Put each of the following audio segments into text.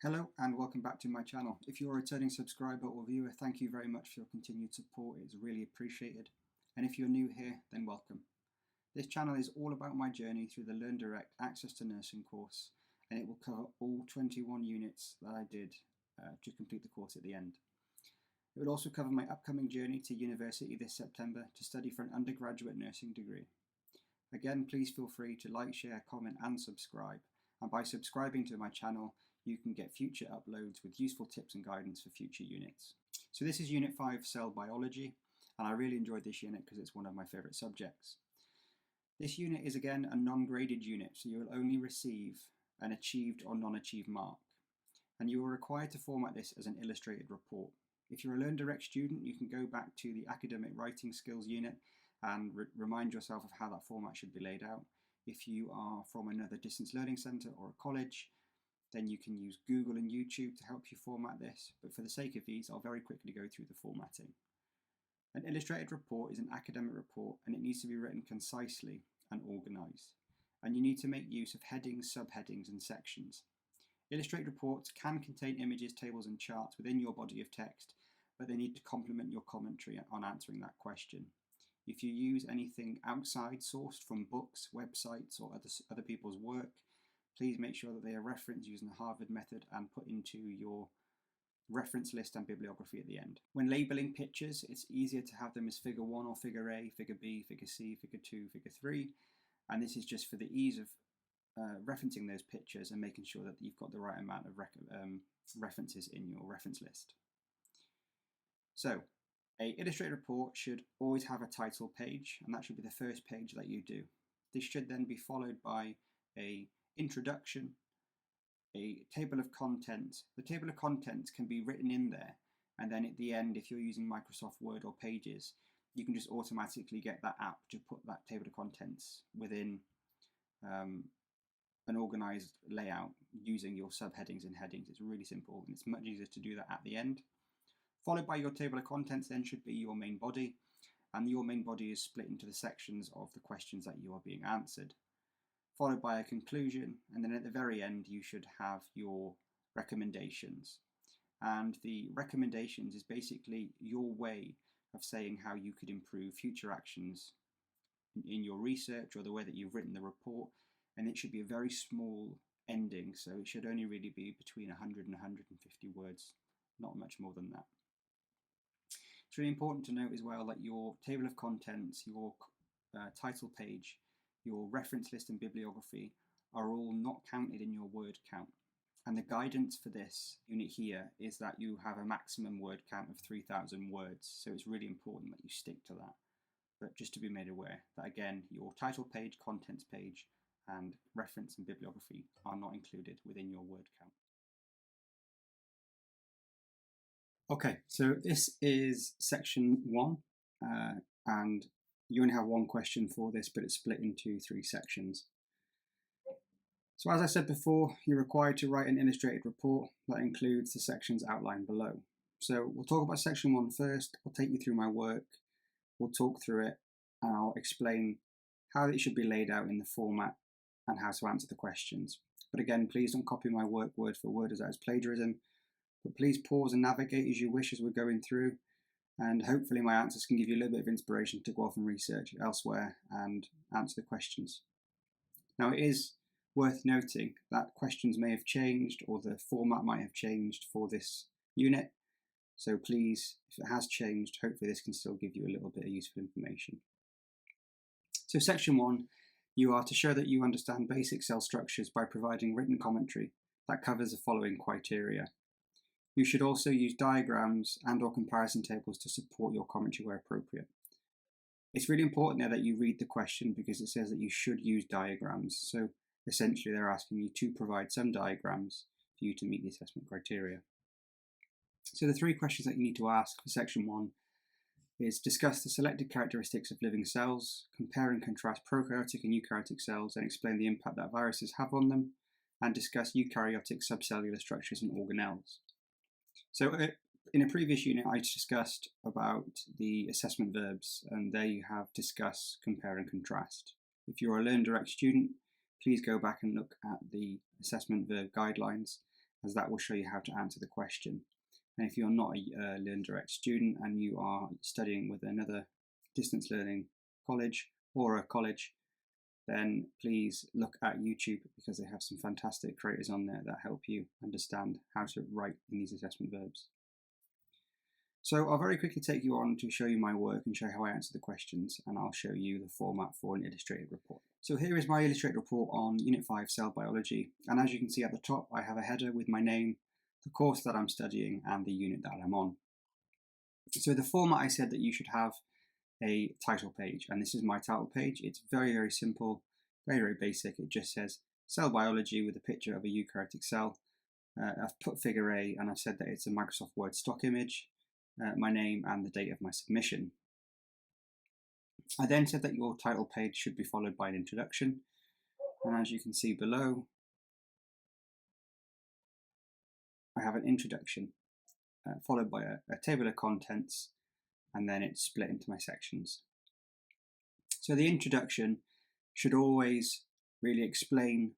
Hello and welcome back to my channel. If you're a returning subscriber or viewer, thank you very much for your continued support. It's really appreciated. And if you're new here, then welcome. This channel is all about my journey through the LearnDirect Access to Nursing course, and it will cover all 21 units that I did to complete the course at the end. It will also cover my upcoming journey to university this September to study for an undergraduate nursing degree. Again, please feel free to like, share, comment and subscribe. And by subscribing to my channel, you can get future uploads with useful tips and guidance for future units. So this is Unit 5, Cell Biology, and I really enjoyed this unit because it's one of my favourite subjects. This unit is again a non-graded unit, so you will only receive an achieved or non-achieved mark. And you are required to format this as an illustrated report. If you're a LearnDirect student, you can go back to the academic writing skills unit and remind yourself of how that format should be laid out. If you are from another distance learning centre or a college, then you can use Google and YouTube to help you format this, but for the sake of these, I'll very quickly go through the formatting. An illustrated report is an academic report, and it needs to be written concisely and organised. And you need to make use of headings, subheadings and sections. Illustrated reports can contain images, tables and charts within your body of text, but they need to complement your commentary on answering that question. If you use anything outside sourced from books, websites or other people's work, please make sure that they are referenced using the Harvard method and put into your reference list and bibliography at the end. When labelling pictures, it's easier to have them as figure 1 or figure A, figure B, figure C, figure 2, figure 3, and this is just for the ease of referencing those pictures and making sure that you've got the right amount of references in your reference list. So, an illustrated report should always have a title page, and that should be the first page that you do. This should then be followed by an introduction, a table of contents. The table of contents can be written in there, and then at the end, if you're using Microsoft Word or Pages, you can just automatically get that app to put that table of contents within an organised layout using your subheadings and headings. It's really simple, and it's much easier to do that at the end. Followed by your table of contents then should be your main body, and your main body is split into the sections of the questions that you are being answered. Followed by a conclusion, and then at the very end you should have your recommendations. And the recommendations is basically your way of saying how you could improve future actions in your research or the way that you've written the report, and it should be a very small ending, so it should only really be between 100 and 150 words, not much more than that. It's really important to note as well that your table of contents, your title page, your reference list and bibliography are all not counted in your word count. And the guidance for this unit here is that you have a maximum word count of 3,000 words. So it's really important that you stick to that. But just to be made aware that again, your title page, contents page, and reference and bibliography are not included within your word count. Okay, so this is section 1, and you only have one question for this, but it's split into 3 sections. So as I said before, you're required to write an illustrated report that includes the sections outlined below. So we'll talk about section 1 first. I'll take you through my work, we'll talk through it, and I'll explain how it should be laid out in the format and how to answer the questions. But again, please don't copy my work word for word as that is plagiarism, but please pause and navigate as you wish as we're going through, and hopefully my answers can give you a little bit of inspiration to go off and research elsewhere and answer the questions. Now it is worth noting that questions may have changed or the format might have changed for this unit, so please, if it has changed, hopefully this can still give you a little bit of useful information. So section 1, you are to show that you understand basic cell structures by providing written commentary that covers the following criteria. You should also use diagrams and/or comparison tables to support your commentary where appropriate. It's really important there that you read the question because it says that you should use diagrams. So essentially they're asking you to provide some diagrams for you to meet the assessment criteria. So the 3 questions that you need to ask for section 1 is discuss the selected characteristics of living cells, compare and contrast prokaryotic and eukaryotic cells and explain the impact that viruses have on them, and discuss eukaryotic subcellular structures and organelles. So in a previous unit I discussed about the assessment verbs, and there you have discuss, compare and contrast. If you're a LearnDirect student, please go back and look at the assessment verb guidelines as that will show you how to answer the question. And if you're not a LearnDirect student and you are studying with another distance learning college or a college, then please look at YouTube, because they have some fantastic creators on there that help you understand how to write in these assessment verbs. So I'll very quickly take you on to show you my work and show how I answer the questions, and I'll show you the format for an illustrated report. So here is my illustrated report on Unit 5 Cell Biology, and as you can see at the top I have a header with my name, the course that I'm studying and the unit that I'm on. So the format, I said that you should have a title page, and this is my title page. It's very simple, very basic. It just says Cell Biology with a picture of a eukaryotic cell. I've put figure A, and I've said that it's a Microsoft Word stock image, my name and the date of my submission. I then said that your title page should be followed by an introduction, and as you can see below, I have an introduction followed by a table of contents, and then it's split into my sections. So the introduction should always really explain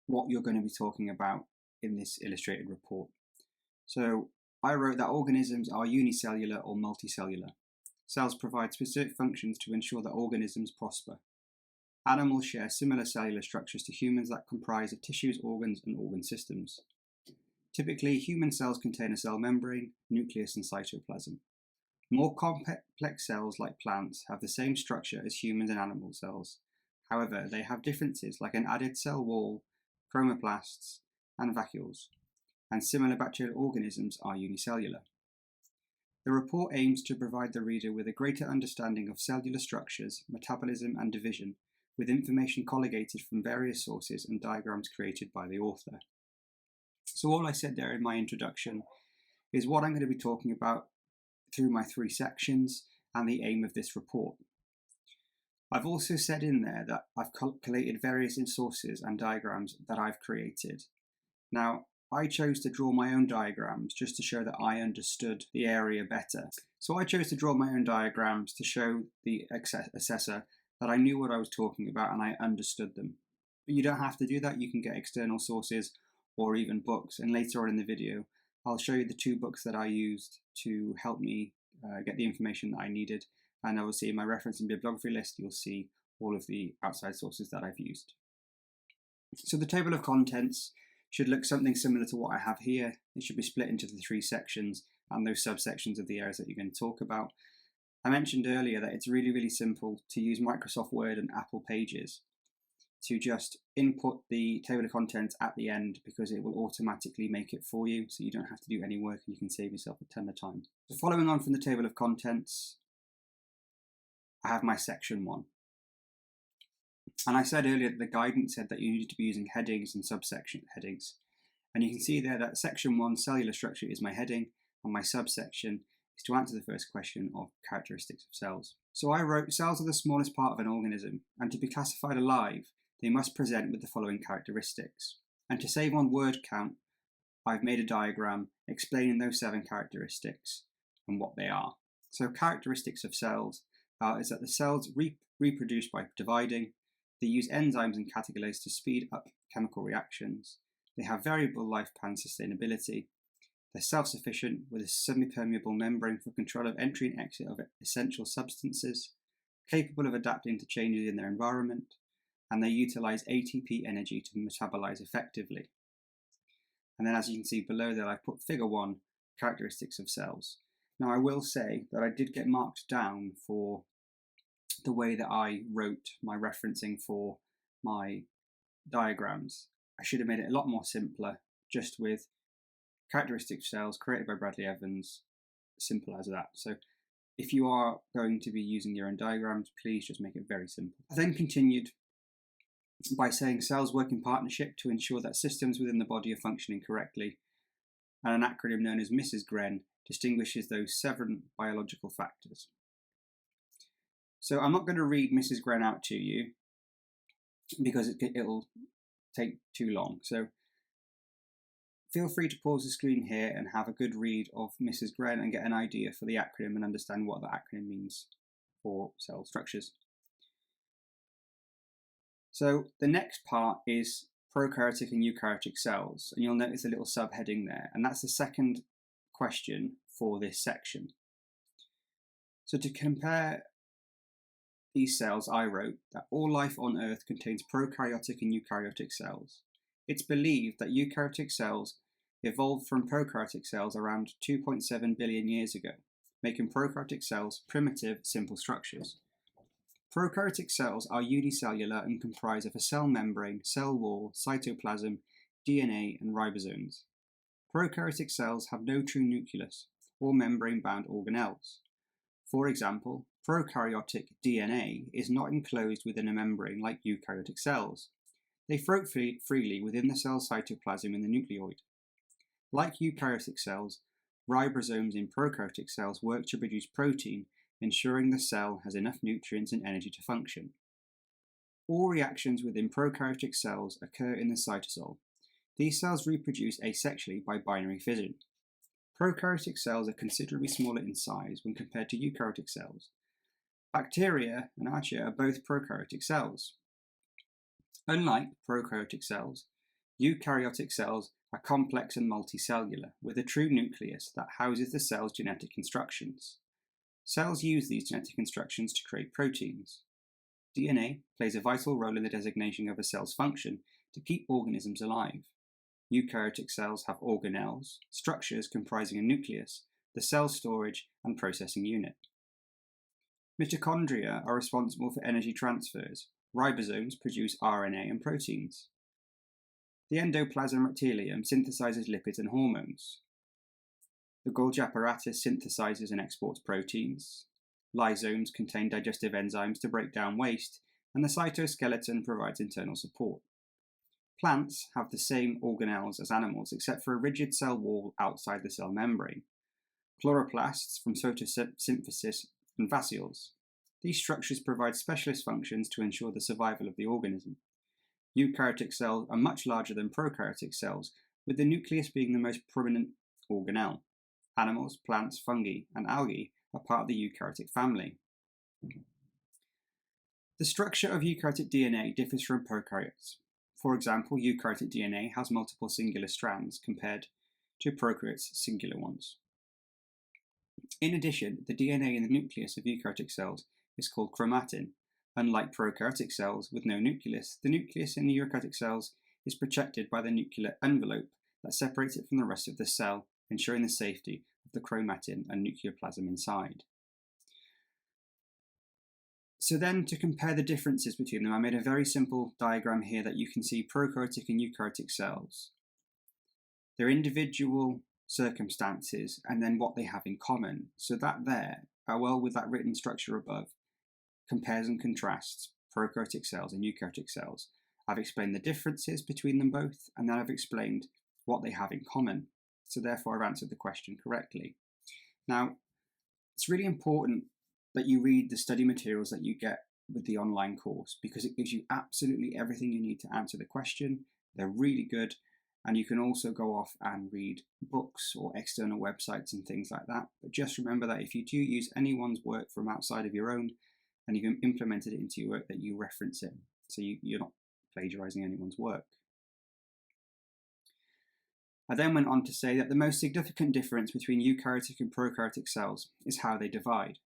what you're going to be talking about in this illustrated report. So I wrote that organisms are unicellular or multicellular. Cells provide specific functions to ensure that organisms prosper. Animals share similar cellular structures to humans that comprise of tissues, organs, and organ systems. Typically, human cells contain a cell membrane, nucleus, and cytoplasm. More complex cells, like plants, have the same structure as humans and animal cells. However, they have differences like an added cell wall, chromatoplasts, and vacuoles, and similar bacterial organisms are unicellular. The report aims to provide the reader with a greater understanding of cellular structures, metabolism, and division, with information colligated from various sources and diagrams created by the author. So all I said there in my introduction is what I'm going to be talking about through my 3 sections and the aim of this report. I've also said in there that I've collated various sources and diagrams that I've created. Now, I chose to draw my own diagrams just to show that I understood the area better. So I chose to draw my own diagrams to show the assessor that I knew what I was talking about and I understood them. But you don't have to do that. You can get external sources or even books, and later on in the video I'll show you the 2 books that I used to help me get the information that I needed, and obviously in my reference and bibliography list you'll see all of the outside sources that I've used. So the table of contents should look something similar to what I have here. It should be split into the 3 sections and those subsections of the areas that you're going to talk about. I mentioned earlier that it's really simple to use Microsoft Word and Apple Pages to just input the table of contents at the end, because it will automatically make it for you, so you don't have to do any work and you can save yourself a ton of time. So following on from the table of contents, I have my section 1. And I said earlier that the guidance said that you needed to be using headings and subsection headings. And you can see there that section 1, cellular structure, is my heading, and my subsection is to answer the first question of characteristics of cells. So I wrote, cells are the smallest part of an organism, and to be classified alive, they must present with the following characteristics. And to save on word count, I've made a diagram explaining those 7 characteristics and what they are. So characteristics of cells is that the cells reproduce by dividing, they use enzymes and catalase to speed up chemical reactions, they have variable lifespan sustainability, they're self-sufficient with a semi-permeable membrane for control of entry and exit of essential substances, capable of adapting to changes in their environment, and they utilize ATP energy to metabolize effectively. And then as you can see below there, I've put figure 1, characteristics of cells. Now I will say that I did get marked down for the way that I wrote my referencing for my diagrams. I should have made it a lot more simpler, just with characteristics of cells created by Bradley Evans, simple as that. So if you are going to be using your own diagrams, please just make it very simple. I then continued by saying cells work in partnership to ensure that systems within the body are functioning correctly, and an acronym known as Mrs. Gren distinguishes those 7 biological factors. So I'm not going to read Mrs. Gren out to you because it'll take too long. So feel free to pause the screen here and have a good read of Mrs. Gren and get an idea for the acronym and understand what the acronym means for cell structures. So the next part is prokaryotic and eukaryotic cells, and you'll notice a little subheading there, and that's the second question for this section. So to compare these cells, I wrote that all life on Earth contains prokaryotic and eukaryotic cells. It's believed that eukaryotic cells evolved from prokaryotic cells around 2.7 billion years ago, making prokaryotic cells primitive, simple structures. Prokaryotic cells are unicellular and comprise of a cell membrane, cell wall, cytoplasm, DNA, and ribosomes. Prokaryotic cells have no true nucleus or membrane-bound organelles. For example, prokaryotic DNA is not enclosed within a membrane like eukaryotic cells. They float freely within the cell cytoplasm in the nucleoid. Like eukaryotic cells, ribosomes in prokaryotic cells work to produce protein, ensuring the cell has enough nutrients and energy to function. All reactions within prokaryotic cells occur in the cytosol. These cells reproduce asexually by binary fission. Prokaryotic cells are considerably smaller in size when compared to eukaryotic cells. Bacteria and archaea are both prokaryotic cells. Unlike prokaryotic cells, eukaryotic cells are complex and multicellular, with a true nucleus that houses the cell's genetic instructions. Cells use these genetic instructions to create proteins. DNA plays a vital role in the designation of a cell's function to keep organisms alive. Eukaryotic cells have organelles, structures comprising a nucleus, the cell storage and processing unit. Mitochondria are responsible for energy transfers. Ribosomes produce RNA and proteins. The endoplasm epithelium synthesizes lipids and hormones. The Golgi apparatus synthesizes and exports proteins. Lysomes contain digestive enzymes to break down waste, and the cytoskeleton provides internal support. Plants have the same organelles as animals, except for a rigid cell wall outside the cell membrane. Chloroplasts from photosynthesis and vascules. These structures provide specialist functions to ensure the survival of the organism. Eukaryotic cells are much larger than prokaryotic cells, with the nucleus being the most prominent organelle. Animals, plants, fungi, and algae are part of the eukaryotic family. The structure of eukaryotic DNA differs from prokaryotes. For example, eukaryotic DNA has multiple singular strands compared to prokaryotes' singular ones. In addition, the DNA in the nucleus of eukaryotic cells is called chromatin. Unlike prokaryotic cells with no nucleus, the nucleus in eukaryotic cells is protected by the nuclear envelope that separates it from the rest of the cell, ensuring the safety of the chromatin and nucleoplasm inside. So then, to compare the differences between them, I made a very simple diagram here that you can see prokaryotic and eukaryotic cells, their individual circumstances, and then what they have in common. So that there, well with that written structure above, compares and contrasts prokaryotic cells and eukaryotic cells. I've explained the differences between them both, and then I've explained what they have in common. So therefore I've answered the question correctly. Now, it's really important that you read the study materials that you get with the online course, because it gives you absolutely everything you need to answer the question. They're really good, and you can also go off and read books or external websites and things like that. But just remember that if you do use anyone's work from outside of your own, and you've implemented it into your work, that you reference it, so you're not plagiarizing anyone's work. I then went on to say that the most significant difference between eukaryotic and prokaryotic cells is how they divide.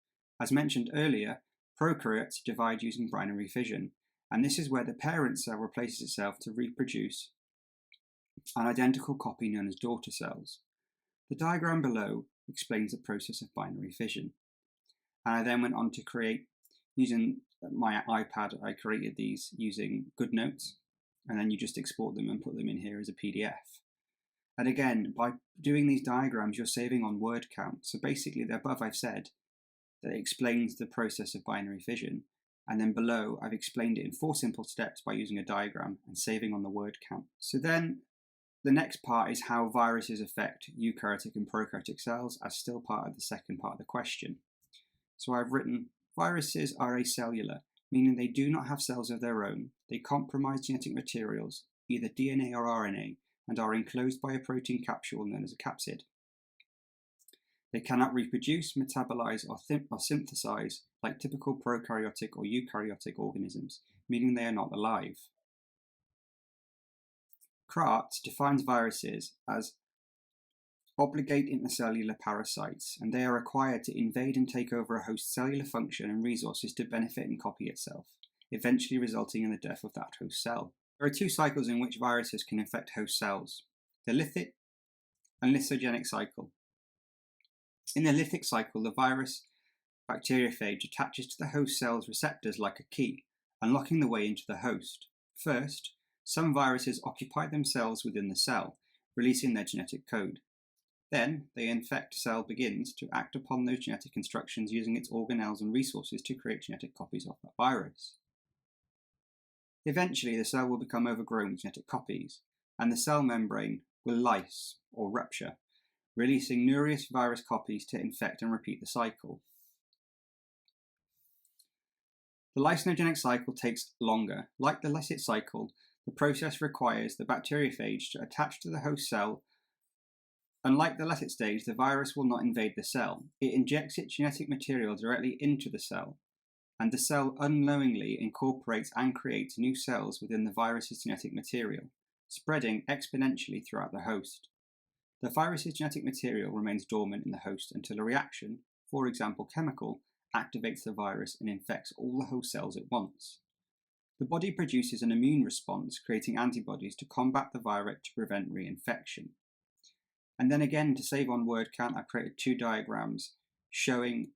As mentioned earlier, prokaryotes divide using binary fission, and this is where the parent cell replaces itself to reproduce an identical copy known as daughter cells. The diagram below explains the process of binary fission. And I then went on to create, using my iPad, I created these using GoodNotes, and then you just export them and put them in here as a PDF. And again, by doing these diagrams, you're saving on word count. So basically, the above I've said that it explains the process of binary fission, and then below I've explained it in 4 simple steps by using a diagram and saving on the word count. So then the next part is how viruses affect eukaryotic and prokaryotic cells, as still part of the second part of the question. So I've written, viruses are acellular, meaning they do not have cells of their own. They compromise genetic materials, either DNA or RNA, and are enclosed by a protein capsule known as a capsid. They cannot reproduce, metabolize, or synthesize like typical prokaryotic or eukaryotic organisms, meaning they are not alive. CRART defines viruses as obligate intercellular parasites, and they are required to invade and take over a host's cellular function and resources to benefit and copy itself, eventually resulting in the death of that host cell. There are two cycles in which viruses can infect host cells: the lithic and lysogenic cycle. In the lithic cycle, the virus bacteriophage attaches to the host cell's receptors like a key, unlocking the way into the host. First, some viruses occupy themselves within the cell, releasing their genetic code. Then, the infect cell begins to act upon those genetic instructions using its organelles and resources to create genetic copies of that virus. Eventually, the cell will become overgrown with genetic copies, and the cell membrane will lyse or rupture, releasing numerous virus copies to infect and repeat the cycle. The lysogenic cycle takes longer. Like the lytic cycle, the process requires the bacteriophage to attach to the host cell. Unlike the lytic stage, the virus will not invade the cell. It injects its genetic material directly into the cell, and the cell unknowingly incorporates and creates new cells within the virus's genetic material, spreading exponentially throughout the host. The virus's genetic material remains dormant in the host until a reaction, for example chemical, activates the virus and infects all the host cells at once. The body produces an immune response, creating antibodies to combat the virus to prevent reinfection. And then again, to save on word count, I created two diagrams showing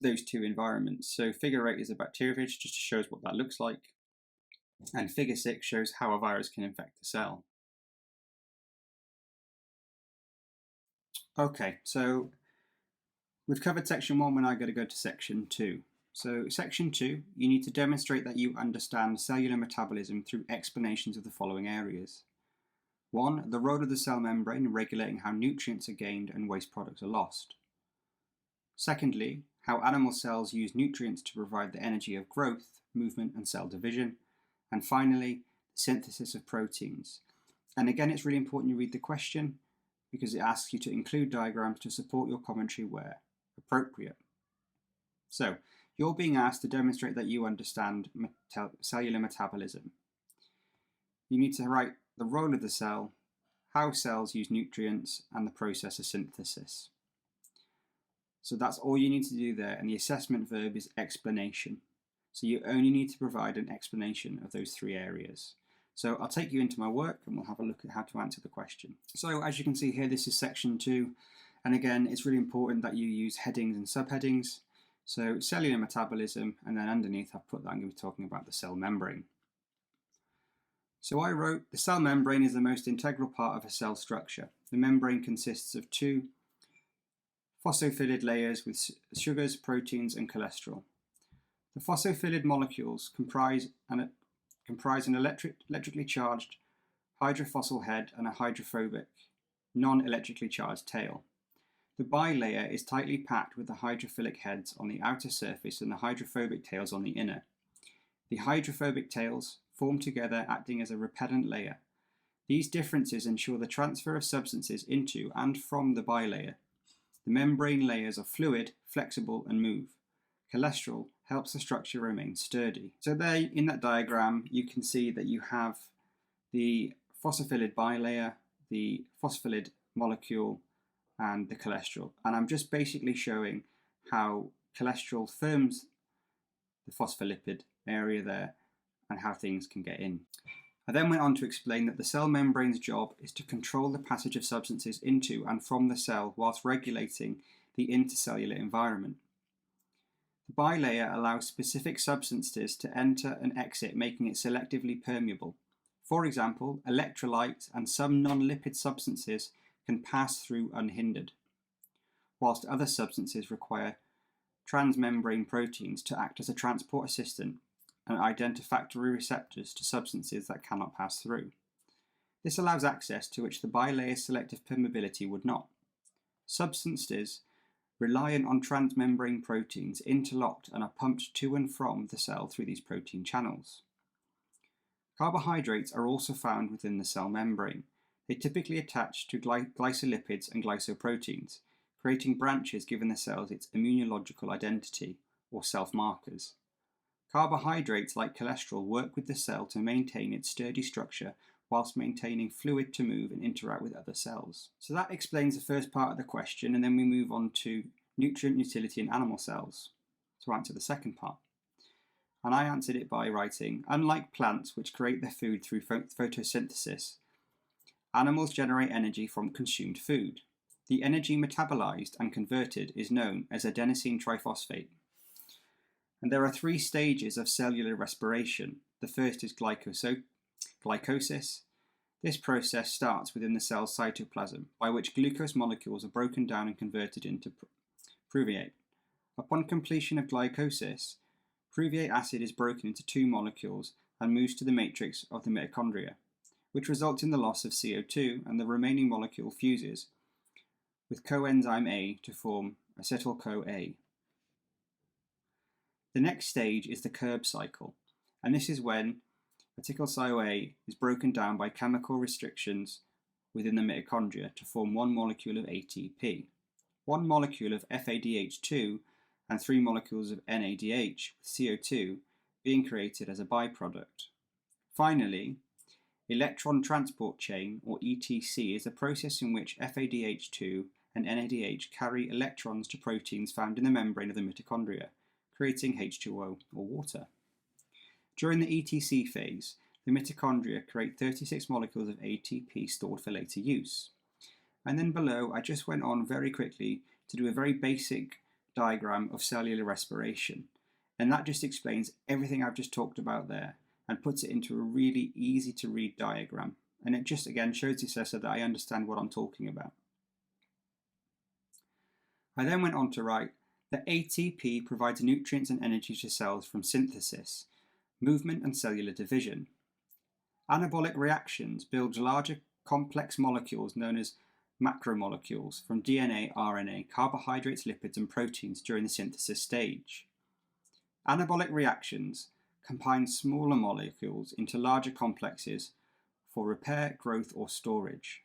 those two environments. So figure 8 is a bacteriophage, just shows what that looks like. And figure 6 shows how a virus can infect the cell. Okay, so we've covered section 1, we're now going to go to section 2. So section 2, you need to demonstrate that you understand cellular metabolism through explanations of the following areas. 1. The role of the cell membrane in regulating how nutrients are gained and waste products are lost. Secondly, how animal cells use nutrients to provide the energy of growth, movement and cell division. And finally, the synthesis of proteins. And again, it's really important you read the question because it asks you to include diagrams to support your commentary where appropriate. So, you're being asked to demonstrate that you understand cellular metabolism. You need to write the role of the cell, how cells use nutrients, and the process of synthesis. So that's all you need to do there, and the assessment verb is explanation. So you only need to provide an explanation of those three areas. So I'll take you into my work and we'll have a look at how to answer the question. So as you can see here, this is section 2. And again, it's really important that you use headings and subheadings. So cellular metabolism, and then underneath I've put that I'm going to be talking about the cell membrane. So I wrote, the cell membrane is the most integral part of a cell structure. The membrane consists of two phospholipid layers with sugars, proteins and cholesterol. The phospholipid molecules comprise an electrically charged hydrophosphol head and a hydrophobic, non-electrically charged tail. The bilayer is tightly packed with the hydrophilic heads on the outer surface and the hydrophobic tails on the inner. The hydrophobic tails form together, acting as a repellent layer. These differences ensure the transfer of substances into and from the bilayer. The membrane layers are fluid, flexible and move. Cholesterol helps the structure remain sturdy. So there in that diagram you can see that you have the phospholipid bilayer, the phospholipid molecule and the cholesterol. And I'm just basically showing how cholesterol firms the phospholipid area there and how things can get in. I then went on to explain that the cell membrane's job is to control the passage of substances into and from the cell whilst regulating the intercellular environment. The bilayer allows specific substances to enter and exit, making it selectively permeable. For example, electrolytes and some non-lipid substances can pass through unhindered, whilst other substances require transmembrane proteins to act as a transport assistant and identificatory receptors to substances that cannot pass through. This allows access to which the bilayer's selective permeability would not. Substances reliant on transmembrane proteins interlocked and are pumped to and from the cell through these protein channels. Carbohydrates are also found within the cell membrane. They typically attach to glycolipids and glycoproteins, creating branches giving the cells its immunological identity, or self-markers. Carbohydrates like cholesterol work with the cell to maintain its sturdy structure, whilst maintaining fluid to move and interact with other cells. So that explains the first part of the question, and then we move on to nutrient utility in animal cells to answer the second part. And I answered it by writing, unlike plants which create their food through photosynthesis, animals generate energy from consumed food. The energy metabolized and converted is known as adenosine triphosphate. And there are 3 stages of cellular respiration. The first is glycosis. This process starts within the cell's cytoplasm, by which glucose molecules are broken down and converted into pyruvate. Upon completion of glycosis, pyruvate acid is broken into 2 molecules and moves to the matrix of the mitochondria, which results in the loss of CO2, and the remaining molecule fuses with coenzyme A to form acetyl-CoA. The next stage is the Krebs cycle, and this is when acetyl-CoA is broken down by chemical restrictions within the mitochondria to form 1 molecule of ATP, 1 molecule of FADH2, and 3 molecules of NADH, with CO2 being created as a byproduct. Finally, electron transport chain, or ETC, is a process in which FADH2 and NADH carry electrons to proteins found in the membrane of the mitochondria, creating H2O, or water. During the ETC phase, the mitochondria create 36 molecules of ATP stored for later use. And then below, I just went on very quickly to do a very basic diagram of cellular respiration. And that just explains everything I've just talked about there and puts it into a really easy to read diagram. And it just, again, shows the assessor that I understand what I'm talking about. I then went on to write that ATP provides nutrients and energy to cells from synthesis, movement and cellular division. Anabolic reactions build larger complex molecules known as macromolecules from DNA, RNA, carbohydrates, lipids and proteins during the synthesis stage. Anabolic reactions combine smaller molecules into larger complexes for repair, growth or storage.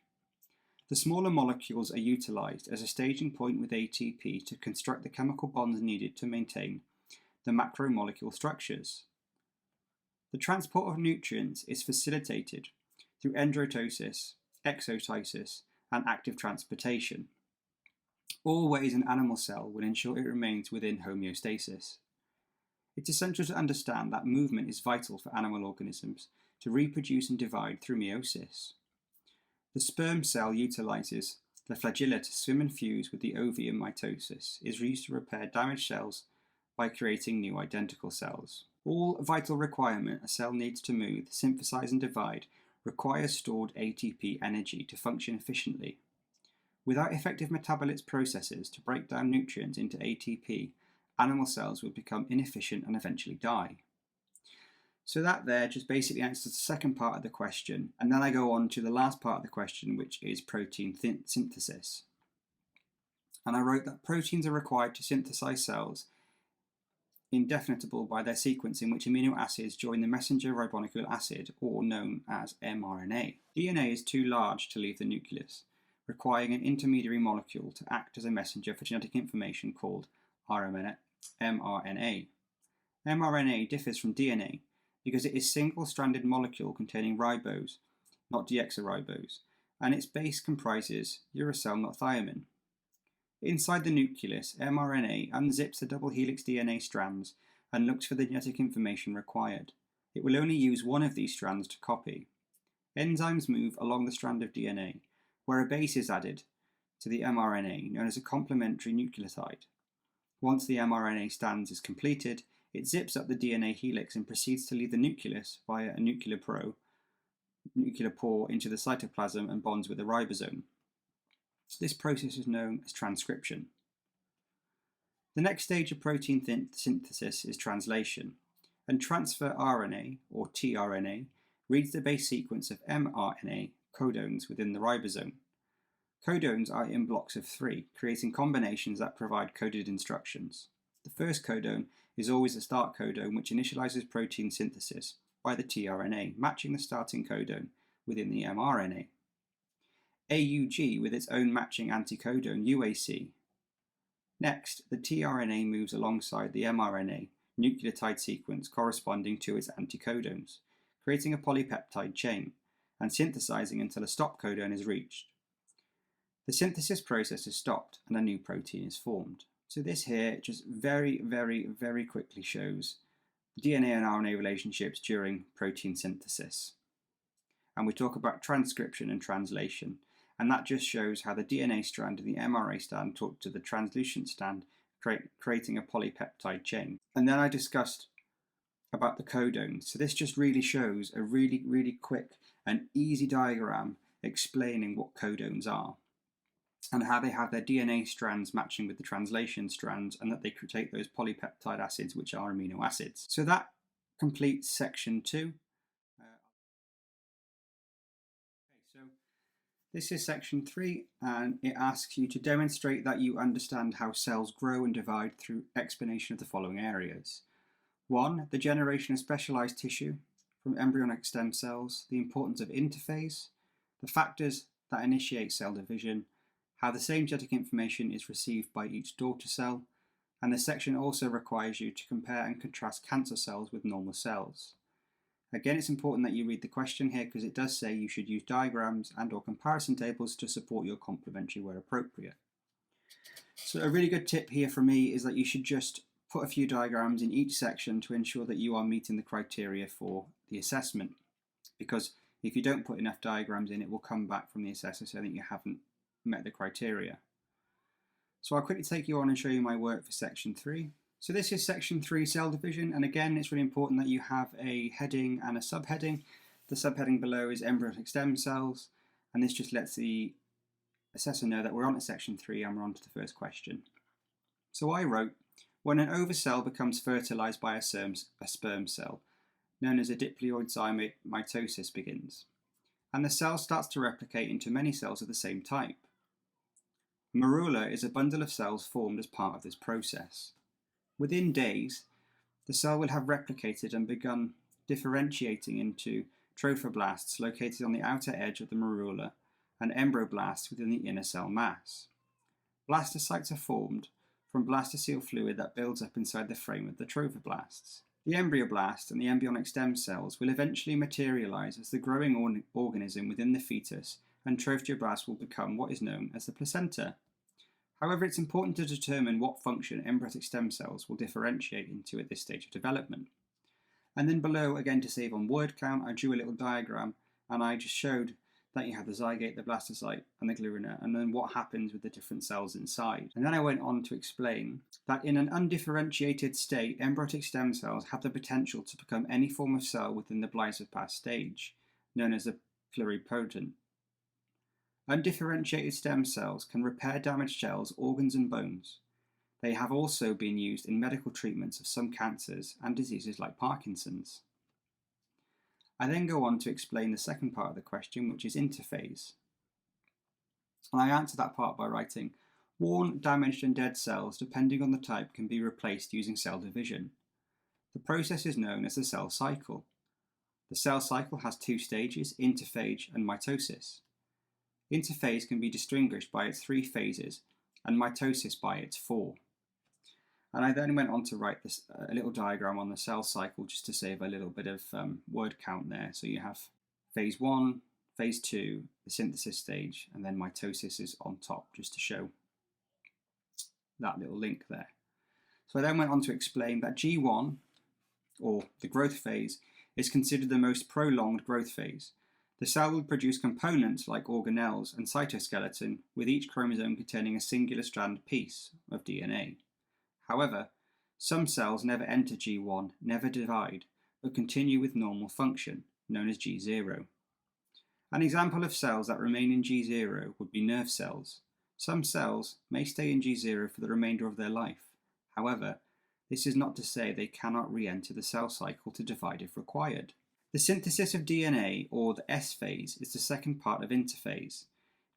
The smaller molecules are utilized as a staging point with ATP to construct the chemical bonds needed to maintain the macromolecule structures. The transport of nutrients is facilitated through endocytosis, exocytosis, and active transportation. All ways an animal cell will ensure it remains within homeostasis. It's essential to understand that movement is vital for animal organisms to reproduce and divide through meiosis. The sperm cell utilizes the flagella to swim and fuse with the ovum. Mitosis is used to repair damaged cells by creating new identical cells. All vital requirement a cell needs to move, synthesize and divide requires stored ATP energy to function efficiently. Without effective metabolite processes to break down nutrients into ATP, animal cells would become inefficient and eventually die. So that there just basically answers the second part of the question, and then I go on to the last part of the question, which is protein synthesis. And I wrote that proteins are required to synthesize cells indefinable by their sequence in which amino acids join the messenger ribonucleic acid, or known as mRNA. DNA is too large to leave the nucleus, requiring an intermediary molecule to act as a messenger for genetic information called mRNA. mRNA differs from DNA because it is a single-stranded molecule containing ribose, not deoxyribose, and its base comprises uracil, not thymine. Inside the nucleus, mRNA unzips the double helix DNA strands and looks for the genetic information required. It will only use one of these strands to copy. Enzymes move along the strand of DNA, where a base is added to the mRNA, known as a complementary nucleotide. Once the mRNA strand is completed, it zips up the DNA helix and proceeds to leave the nucleus via a nuclear pore into the cytoplasm and bonds with the ribosome. This process is known as transcription. The next stage of protein synthesis is translation, and transfer RNA, or tRNA, reads the base sequence of mRNA codons within the ribosome. Codons are in blocks of 3, creating combinations that provide coded instructions. The first codon is always the start codon, which initializes protein synthesis by the tRNA, matching the starting codon within the mRNA. AUG with its own matching anticodon, UAC. Next, the tRNA moves alongside the mRNA nucleotide sequence corresponding to its anticodons, creating a polypeptide chain, and synthesizing until a stop codon is reached. The synthesis process is stopped and a new protein is formed. So this here just very quickly shows DNA and RNA relationships during protein synthesis. And we talk about transcription and translation, and that just shows how the DNA strand and the mRNA strand talk to the translucent strand, creating a polypeptide chain. And then I discussed about the codons. So this just really shows a really quick and easy diagram explaining what codons are and how they have their DNA strands matching with the translation strands, and that they create those polypeptide acids, which are amino acids. So that completes section 2. So this is section 3, and it asks you to demonstrate that you understand how cells grow and divide through explanation of the following areas. 1. The generation of specialized tissue from embryonic stem cells, the importance of interphase, the factors that initiate cell division, how the same genetic information is received by each daughter cell, and the section also requires you to compare and contrast cancer cells with normal cells. Again, it's important that you read the question here because it does say you should use diagrams and/or comparison tables to support your complementary where appropriate. So a really good tip here from me is that you should just put a few diagrams in each section to ensure that you are meeting the criteria for the assessment, because if you don't put enough diagrams in, it will come back from the assessor saying that you haven't met the criteria. So I'll quickly take you on and show you my work for section 3. So this is section 3, cell division, and again it's really important that you have a heading and a subheading. The subheading below is embryonic stem cells, and this just lets the assessor know that we're on to section 3 and we're on to the first question. So I wrote, when an ovocell becomes fertilized by a sperm cell, known as a diploid zymate, mitosis begins, and the cell starts to replicate into many cells of the same type. Morula is a bundle of cells formed as part of this process. Within days, the cell will have replicated and begun differentiating into trophoblasts located on the outer edge of the morula and embryoblasts within the inner cell mass. Blastocytes are formed from blastocele fluid that builds up inside the frame of the trophoblasts. The embryoblast and the embryonic stem cells will eventually materialize as the growing organism within the fetus, and trophoblast will become what is known as the placenta. However, it's important to determine what function embryonic stem cells will differentiate into at this stage of development. And then below, again to save on word count, I drew a little diagram and I just showed that you have the zygate, the blastocyte and the glurina, and then what happens with the different cells inside. And then I went on to explain that in an undifferentiated state, embryonic stem cells have the potential to become any form of cell within the blastocyst stage, known as a pluripotent. Undifferentiated stem cells can repair damaged cells, organs and bones. They have also been used in medical treatments of some cancers and diseases like Parkinson's. I then go on to explain the second part of the question, which is interphase. And I answer that part by writing, worn, damaged and dead cells, depending on the type, can be replaced using cell division. The process is known as the cell cycle. The cell cycle has 2 stages, interphase and mitosis. Interphase can be distinguished by its 3 phases and mitosis by its 4. And I then went on to write a little diagram on the cell cycle just to save a little bit of word count there. So you have phase 1, phase 2, the synthesis stage, and then mitosis is on top just to show that little link there. So I then went on to explain that G1, or the growth phase, is considered the most prolonged growth phase. The cell will produce components like organelles and cytoskeleton, with each chromosome containing a singular strand piece of DNA. However, some cells never enter G1, never divide, but continue with normal function, known as G0. An example of cells that remain in G0 would be nerve cells. Some cells may stay in G0 for the remainder of their life. However, this is not to say they cannot re-enter the cell cycle to divide if required. The synthesis of DNA, or the S phase, is the second part of interphase.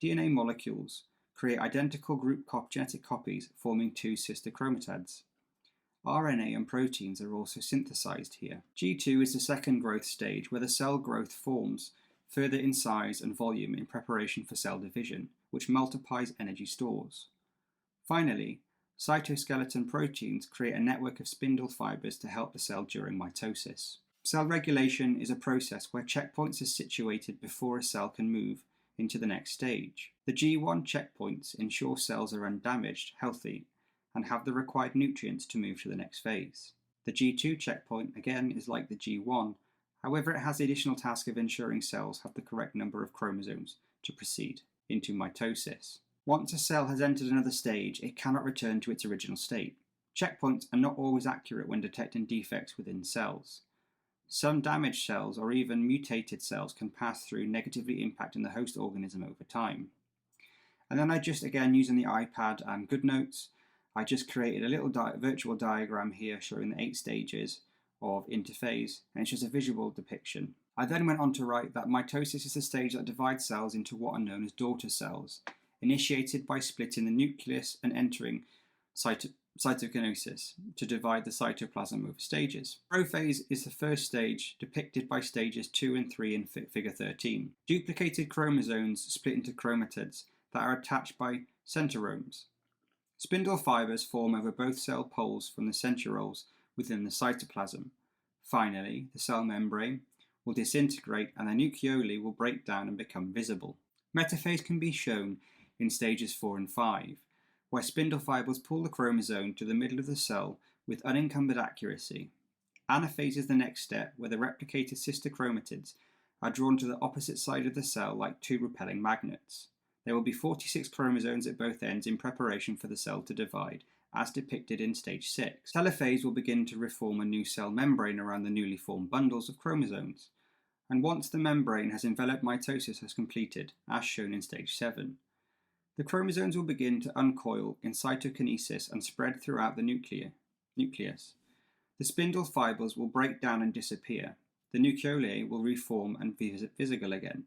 DNA molecules create identical group genetic copies, forming 2 sister chromatids. RNA and proteins are also synthesized here. G2 is the second growth stage, where the cell growth forms further in size and volume in preparation for cell division, which multiplies energy stores. Finally, cytoskeleton proteins create a network of spindle fibers to help the cell during mitosis. Cell regulation is a process where checkpoints are situated before a cell can move into the next stage. The G1 checkpoints ensure cells are undamaged, healthy, and have the required nutrients to move to the next phase. The G2 checkpoint, again, is like the G1, however it has the additional task of ensuring cells have the correct number of chromosomes to proceed into mitosis. Once a cell has entered another stage, it cannot return to its original state. Checkpoints are not always accurate when detecting defects within cells. Some damaged cells or even mutated cells can pass through, negatively impacting the host organism over time. And then I just, again, using the iPad and GoodNotes, I just created a little virtual diagram here showing the 8 stages of interphase, and it's just a visual depiction. I then went on to write that mitosis is the stage that divides cells into what are known as daughter cells, initiated by splitting the nucleus and entering cytokinesis to divide the cytoplasm over stages. Prophase is the first stage, depicted by stages 2 and 3 in figure 13. Duplicated chromosomes split into chromatids that are attached by centrosomes. Spindle fibers form over both cell poles from the centrioles within the cytoplasm. Finally, the cell membrane will disintegrate and the nucleoli will break down and become visible. Metaphase can be shown in stages 4 and 5, where spindle fibers pull the chromosome to the middle of the cell with unencumbered accuracy. Anaphase is the next step, where the replicated sister chromatids are drawn to the opposite side of the cell like 2 repelling magnets. There will be 46 chromosomes at both ends in preparation for the cell to divide, as depicted in stage 6. Telophase will begin to reform a new cell membrane around the newly formed bundles of chromosomes. And once the membrane has enveloped, mitosis has completed, as shown in stage 7. The chromosomes will begin to uncoil in cytokinesis and spread throughout the nucleus. The spindle fibers will break down and disappear. The nucleoli will reform and be visible again.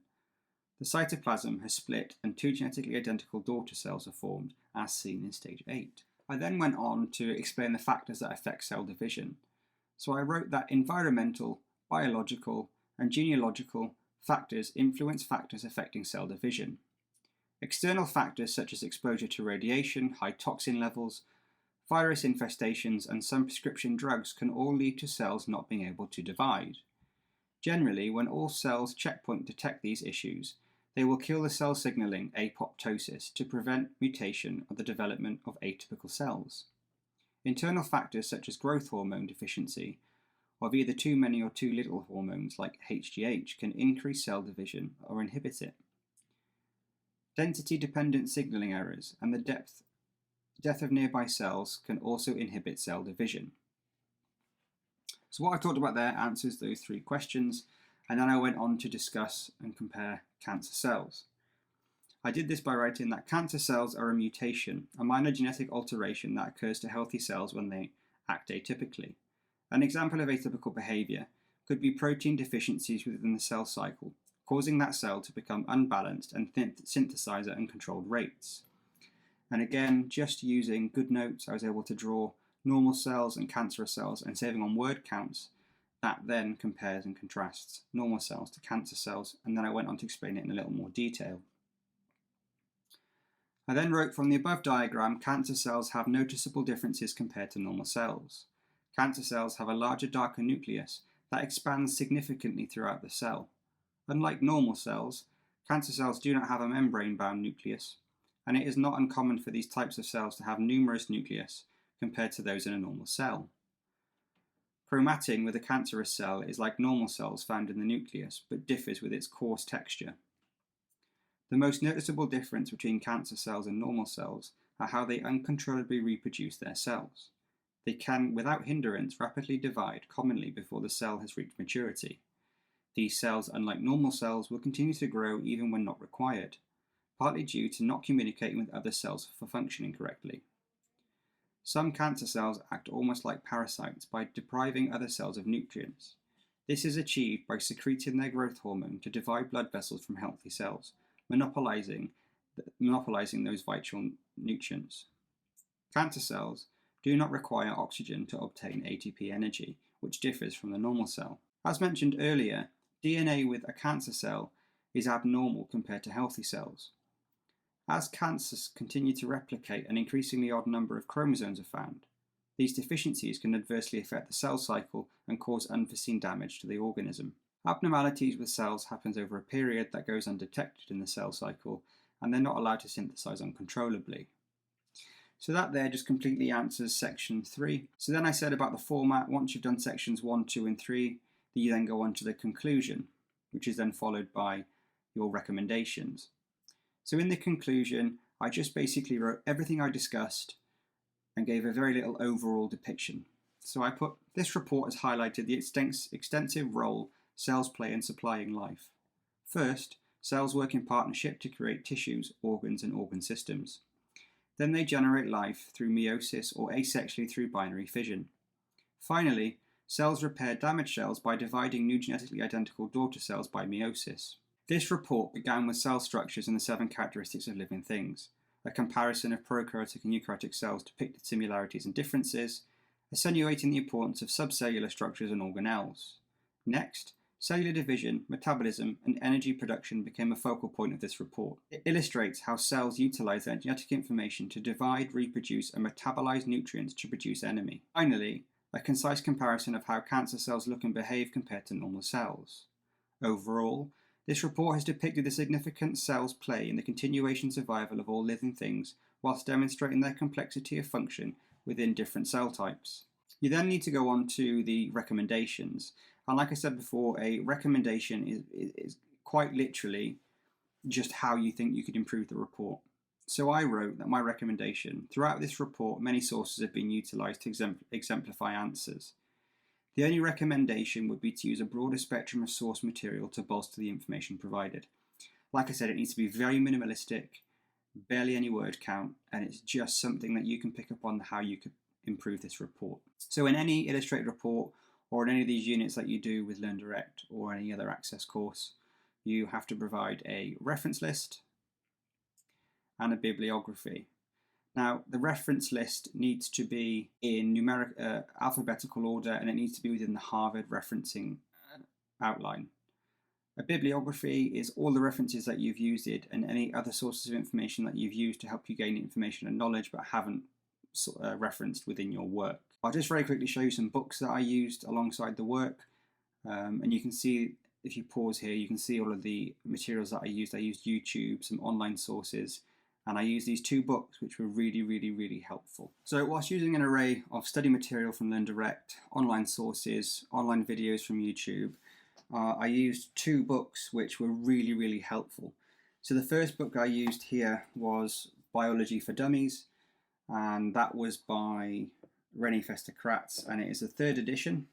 The cytoplasm has split and 2 genetically identical daughter cells are formed, as seen in stage 8. I then went on to explain the factors that affect cell division. So I wrote that environmental, biological, and genealogical factors influence factors affecting cell division. External factors such as exposure to radiation, high toxin levels, virus infestations, and some prescription drugs can all lead to cells not being able to divide. Generally, when all cells checkpoint detect these issues, they will kill the cell signaling apoptosis to prevent mutation or the development of atypical cells. Internal factors such as growth hormone deficiency of either too many or too little hormones like HGH can increase cell division or inhibit it. Density-dependent signaling errors and the death of nearby cells can also inhibit cell division. So what I talked about there answers those 3 questions, and then I went on to discuss and compare cancer cells. I did this by writing that cancer cells are a mutation, a minor genetic alteration that occurs to healthy cells when they act atypically. An example of atypical behavior could be protein deficiencies within the cell cycle, causing that cell to become unbalanced and synthesize at uncontrolled rates. And again, just using GoodNotes, I was able to draw normal cells and cancerous cells, and saving on word counts, that then compares and contrasts normal cells to cancer cells, and then I went on to explain it in a little more detail. I then wrote from the above diagram, cancer cells have noticeable differences compared to normal cells. Cancer cells have a larger, darker nucleus that expands significantly throughout the cell. Unlike normal cells, cancer cells do not have a membrane-bound nucleus, and it is not uncommon for these types of cells to have numerous nucleus compared to those in a normal cell. Chromatin with a cancerous cell is like normal cells found in the nucleus, but differs with its coarse texture. The most noticeable difference between cancer cells and normal cells are how they uncontrollably reproduce their cells. They can, without hindrance, rapidly divide, commonly before the cell has reached maturity. These cells, unlike normal cells, will continue to grow even when not required, partly due to not communicating with other cells for functioning correctly. Some cancer cells act almost like parasites by depriving other cells of nutrients. This is achieved by secreting their growth hormone to divide blood vessels from healthy cells, monopolizing those vital nutrients. Cancer cells do not require oxygen to obtain ATP energy, which differs from the normal cell. As mentioned earlier, DNA with a cancer cell is abnormal compared to healthy cells. As cancers continue to replicate, an increasingly odd number of chromosomes are found. These deficiencies can adversely affect the cell cycle and cause unforeseen damage to the organism. Abnormalities with cells happens over a period that goes undetected in the cell cycle, and they're not allowed to synthesize uncontrollably. So that there just completely answers section 3. So then I said about the format, once you've done sections 1, 2 and 3, you then go on to the conclusion, which is then followed by your recommendations. So in the conclusion, I just basically wrote everything I discussed and gave a very little overall depiction. So I put, this report has highlighted the extensive role cells play in supplying life. First, cells work in partnership to create tissues, organs and organ systems. Then they generate life through meiosis or asexually through binary fission. Finally, cells repair damaged cells by dividing new genetically identical daughter cells by meiosis. This report began with cell structures and the 7 characteristics of living things. A comparison of prokaryotic and eukaryotic cells depicted similarities and differences, attenuating the importance of subcellular structures and organelles. Next, cellular division, metabolism, and energy production became a focal point of this report. It illustrates how cells utilize their genetic information to divide, reproduce, and metabolize nutrients to produce energy. Finally, a concise comparison of how cancer cells look and behave compared to normal cells. Overall, this report has depicted the significant cells play in the continuation survival of all living things, whilst demonstrating their complexity of function within different cell types. You then need to go on to the recommendations. And like I said before, a recommendation is quite literally just how you think you could improve the report. So I wrote that my recommendation, throughout this report, many sources have been utilised to exemplify answers. The only recommendation would be to use a broader spectrum of source material to bolster the information provided. Like I said, it needs to be very minimalistic, barely any word count, and it's just something that you can pick up on how you could improve this report. So in any illustrated report, or in any of these units that you do with LearnDirect or any other Access course, you have to provide a reference list and a bibliography. Now, the reference list needs to be in alphabetical order, and it needs to be within the Harvard referencing outline. A bibliography is all the references that you've used it and any other sources of information that you've used to help you gain information and knowledge but haven't referenced within your work. I'll just very quickly show you some books that I used alongside the work, and you can see, if you pause here, you can see all of the materials that I used. I used YouTube, some online sources, and I used these 2 books which were really helpful. So whilst using an array of study material from LearnDirect, online sources, online videos from YouTube, I used 2 books which were really helpful. So the first book I used here was Biology for Dummies, and that was by Rennie Fester-Kratz, and it is the 3rd edition,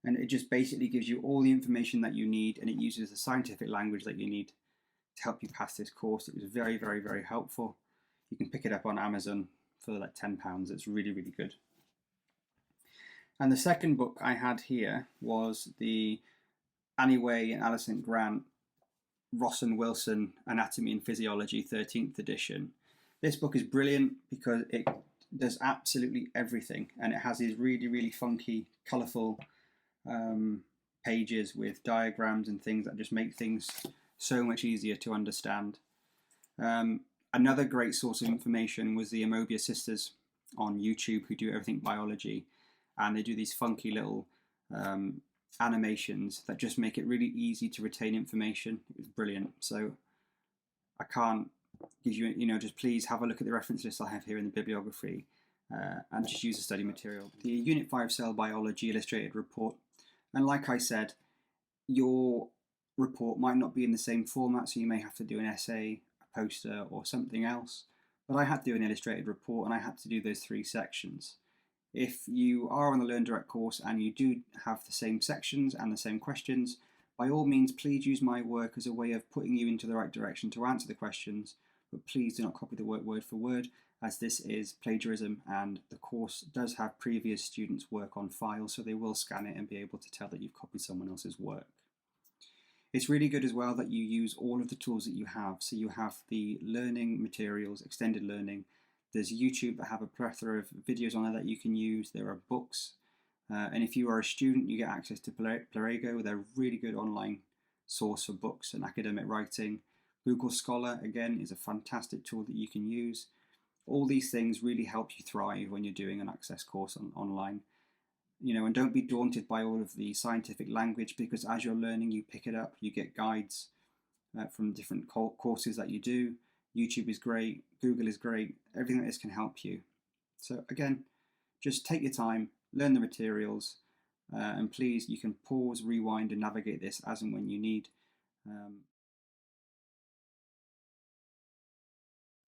and it just basically gives you all the information that you need, and it uses the scientific language that you need to help you pass this course. It was very helpful. You can pick it up on Amazon for like £10. It's really good. And the second book I had here was the Annie Way and Alison Grant Ross and Wilson Anatomy and Physiology 13th edition. This book is brilliant because it does absolutely everything, and it has these really funky, colourful pages with diagrams and things that just make things so much easier to understand. Another great source of information was the Amobia sisters on YouTube, who do everything biology, and they do these funky little animations that just make it really easy to retain information. It was brilliant. So I can't give you, just please have a look at the reference list I have here in the bibliography, and just use the study material. The Unit 5 Cell Biology Illustrated Report, and like I said, your report might not be in the same format, so you may have to do an essay, a poster, or something else, but I had to do an illustrated report, and I had to do those 3 sections. If you are on the LearnDirect course and you do have the same sections and the same questions, by all means, please use my work as a way of putting you into the right direction to answer the questions, but please do not copy the work word for word, as this is plagiarism, and the course does have previous students' work on file, so they will scan it and be able to tell that you've copied someone else's work. It's really good as well that you use all of the tools that you have. So you have the learning materials, extended learning. There's YouTube that have a plethora of videos on there that you can use. There are books. And if you are a student, you get access to Plurego. They're a really good online source for books and academic writing. Google Scholar, again, is a fantastic tool that you can use. All these things really help you thrive when you're doing an Access course online. And don't be daunted by all of the scientific language, because as you're learning, you pick it up, you get guides from different courses that you do. YouTube is great, Google is great, everything like this can help you. So again, just take your time, learn the materials, and please, you can pause, rewind, and navigate this as and when you need.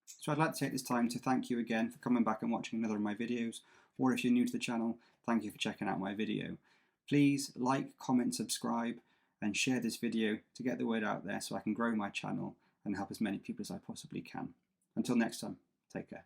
So I'd like to take this time to thank you again for coming back and watching another of my videos, or if you're new to the channel, thank you for checking out my video. Please like, comment, subscribe, and share this video to get the word out there so I can grow my channel and help as many people as I possibly can. Until next time, take care.